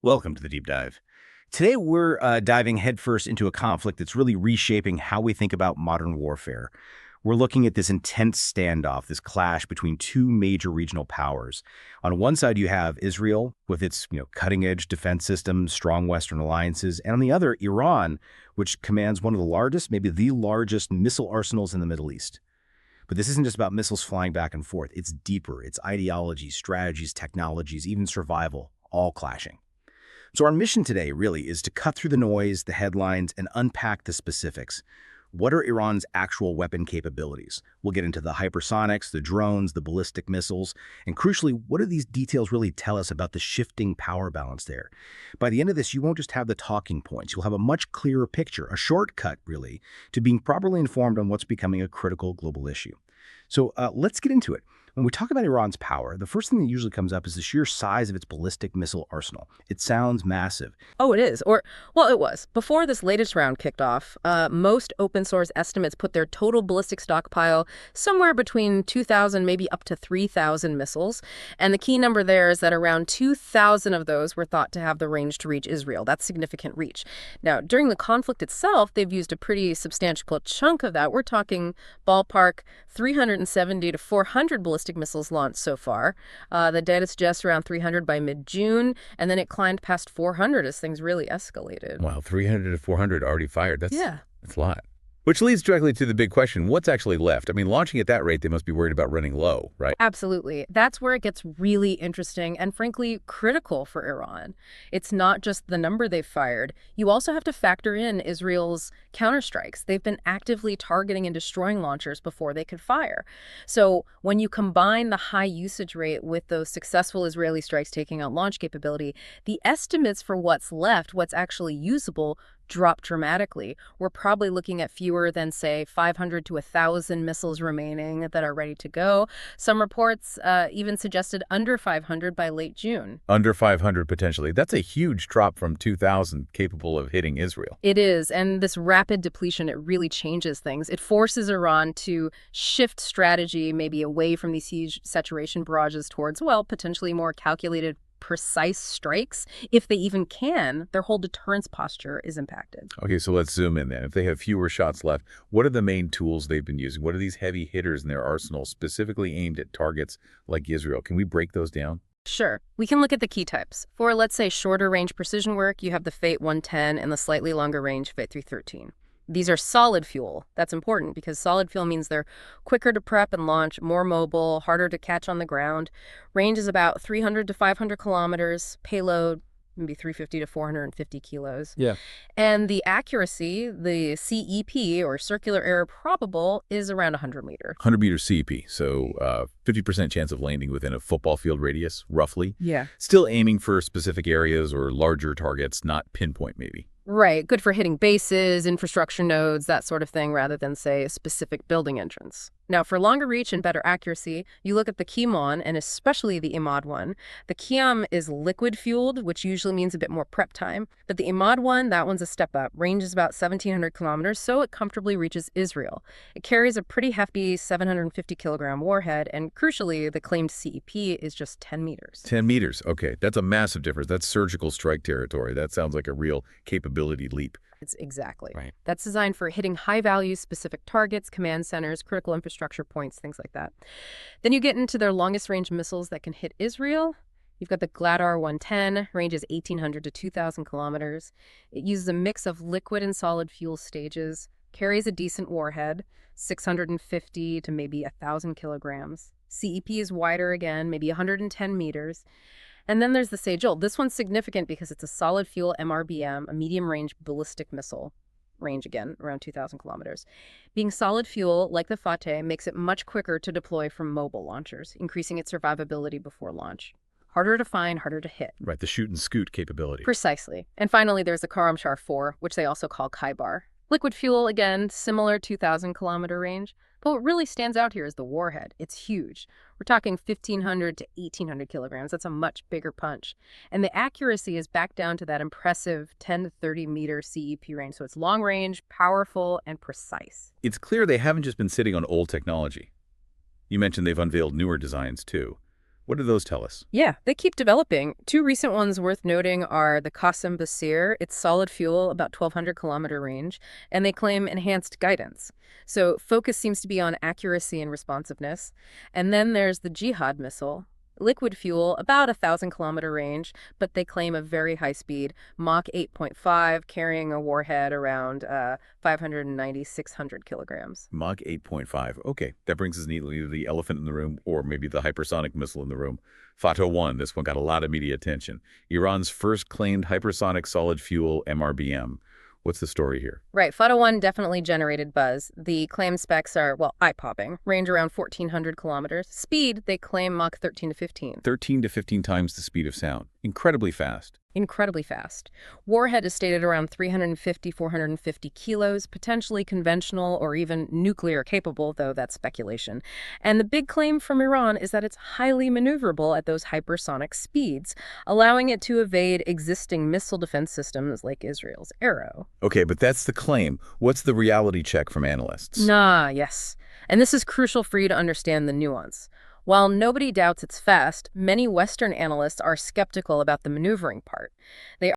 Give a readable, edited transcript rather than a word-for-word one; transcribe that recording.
Welcome to the Deep Dive. Today, we're diving headfirst into a conflict that's really reshaping how we think about modern warfare. We're looking at this intense standoff, this clash between two major regional powers. On one side, you have Israel with its cutting-edge defense systems, strong Western alliances, and on the other, Iran, which commands one of the largest, maybe the largest missile arsenals in the Middle East. But this isn't just about missiles flying back and forth. It's deeper. It's ideologies, strategies, technologies, even survival, all clashing. So our mission today really is to cut through the noise, the headlines, and unpack the specifics. What are Iran's actual weapon capabilities? We'll get into the hypersonics, the drones, the ballistic missiles, and crucially, what do these details really tell us about the shifting power balance there? By the end of this, you won't just have the talking points. You'll have a much clearer picture, a shortcut, really, to being properly informed on what's becoming a critical global issue. So let's get into it. When we talk about Iran's power, the first thing that usually comes up is the sheer size of its ballistic missile arsenal. It sounds massive. Oh, it is. Well, it was. Before this latest round kicked off, most open source estimates put their total ballistic stockpile somewhere between 2,000, maybe up to 3,000 missiles. And the key number there is that around 2,000 of those were thought to have the range to reach Israel. That's significant reach. Now, during the conflict itself, they've used a pretty substantial chunk of that. We're talking ballpark 370 to 400 ballistic missiles launched so far. The data suggests around 300 by mid-June, and then it climbed past 400 as things really escalated. Wow, 300 to 400 already fired. That's a lot. Which leads directly to the big question, what's actually left? I mean, launching at that rate, they must be worried about running low, right? Absolutely. That's where it gets really interesting and frankly critical for Iran. It's not just the number they've fired. You also have to factor in Israel's counterstrikes. They've been actively targeting and destroying launchers before they could fire. So when you combine the high usage rate with those successful Israeli strikes taking out launch capability, the estimates for what's left, what's actually usable, drop dramatically. We're probably looking at fewer than, say, 500 to 1,000 missiles remaining that are ready to go. Some reports even suggested under 500 by late June. Under 500 potentially. That's a huge drop from 2,000 capable of hitting Israel. It is, and this rapid depletion, it really changes things. It forces Iran to shift strategy, maybe away from these huge saturation barrages towards, well, potentially more calculated, precise strikes. If they even can, their whole deterrence posture is impacted. Okay, so let's zoom in then. If they have fewer shots left, what are the main tools they've been using? What are these heavy hitters in their arsenal specifically aimed at targets like Israel? Can we break those down? Sure. We can look at the key types. For, let's say, shorter range precision work, you have the Fate 110 and the slightly longer range Fate 313. These are solid fuel. That's important because solid fuel means they're quicker to prep and launch, more mobile, harder to catch on the ground. Range is about 300 to 500 kilometers. Payload, maybe 350 to 450 kilos. Yeah. And the accuracy, the CEP, or circular error probable, is around 100 meters. 100-meter CEP, so 50% chance of landing within a football field radius, roughly. Yeah. Still aiming for specific areas or larger targets, not pinpoint maybe. Right. Good for hitting bases, infrastructure nodes, that sort of thing, rather than, say, a specific building entrance. Now, for longer reach and better accuracy, you look at the Qimon, and especially the Imad one. The Qiyam is liquid-fueled, which usually means a bit more prep time. But the Imad one, that one's a step up. Range is about 1,700 kilometers, so it comfortably reaches Israel. It carries a pretty hefty 750-kilogram warhead, and crucially, the claimed CEP is just 10 meters. 10 meters. Okay, that's a massive difference. That's surgical strike territory. That sounds like a real capability leap. It's exactly. Right. That's designed for hitting high-value specific targets, command centers, critical infrastructure points, things like that. Then you get into their longest-range missiles that can hit Israel. You've got the Gladar 110, ranges 1,800 to 2,000 kilometers. It uses a mix of liquid and solid fuel stages, carries a decent warhead, 650 to maybe 1,000 kilograms. CEP is wider again, maybe 110 meters. And then there's the Sage-Ult. This one's significant because it's a solid fuel MRBM, a medium-range ballistic missile. Range again, around 2,000 kilometers. Being solid fuel, like the Fateh, makes it much quicker to deploy from mobile launchers, increasing its survivability before launch. Harder to find, harder to hit. Right, the shoot and scoot capability. Precisely. And finally, there's the Karamchar 4, which they also call Kaibar. Liquid fuel, again, similar 2,000-kilometer range. But what really stands out here is the warhead. It's huge. We're talking 1,500 to 1,800 kilograms. That's a much bigger punch. And the accuracy is back down to that impressive 10 to 30-meter CEP range. So it's long range, powerful, and precise. It's clear they haven't just been sitting on old technology. You mentioned they've unveiled newer designs, too. What do those tell us? Yeah, they keep developing. Two recent ones worth noting are the Qasem Basir, it's solid fuel, about 1,200-kilometer range, and they claim enhanced guidance. So focus seems to be on accuracy and responsiveness. And then there's the Jihad missile, liquid fuel, about 1,000-kilometer range, but they claim a very high speed, Mach 8.5, carrying a warhead around 590, 600 kilograms. Mach 8.5. Okay, that brings us neatly to the elephant in the room, or maybe the hypersonic missile in the room. Fatah 1, this one got a lot of media attention. Iran's first claimed hypersonic solid fuel MRBM. What's the story here? Right, Fatah 1 definitely generated buzz. The claimed specs are, well, eye-popping. Range around 1,400 kilometers. Speed, they claim Mach 13 to 15. 13 to 15 times the speed of sound. Incredibly fast. Incredibly fast. Warhead is stated around 350, 450 kilos, potentially conventional or even nuclear capable, though that's speculation. And the big claim from Iran is that it's highly maneuverable at those hypersonic speeds, allowing it to evade existing missile defense systems like Israel's Arrow. Okay, but that's the claim. What's the reality check from analysts? Yes. And this is crucial for you to understand the nuance. While nobody doubts it's fast, many Western analysts are skeptical about the maneuvering part. They